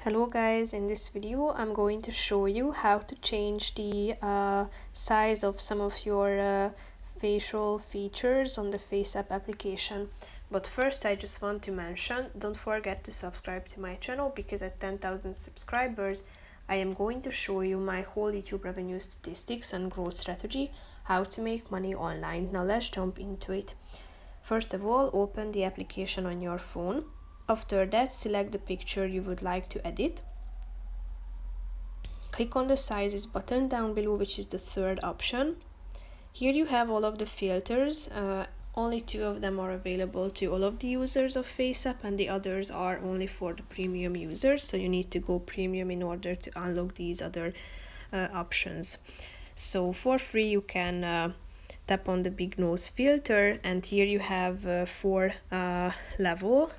Hello guys, in this video I'm going to show you how to change the size of some of your facial features on the FaceApp application. But first I just want to mention, don't forget to subscribe to my channel because at 10,000 subscribers I am going to show you my whole YouTube revenue statistics and growth strategy, how to make money online. Now let's jump into it. First of all, open the application on your phone. After that, select the picture you would like to edit. Click on the sizes button down below, which is the third option. Here you have all of the filters. Only 2 of them are available to all of the users of FaceApp, and the others are only for the premium users. So you need to go premium in order to unlock these other options. So for free you can tap on the big nose filter, and here you have 4 level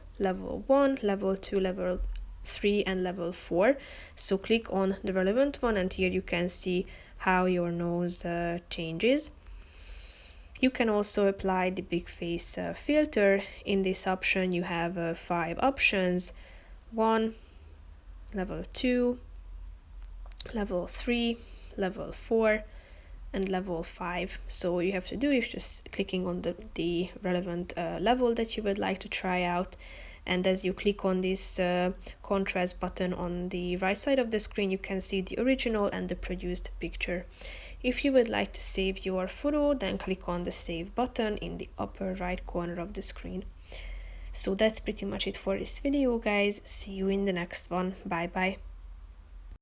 1, level 2, level 3 and level 4. So click on the relevant one, and here you can see how your nose changes. You can also apply the big face filter. In this option you have 5 options: 1, level 2, level 3, level 4 and level 5. So all you have to do is just clicking on the relevant level that you would like to try out, and as you click on this contrast button on the right side of the screen, you can see the original and the produced picture. If you would like to save your photo, then click on the save button in the upper right corner of the screen. So that's pretty much it for this video, guys. See you in the next one. Bye bye.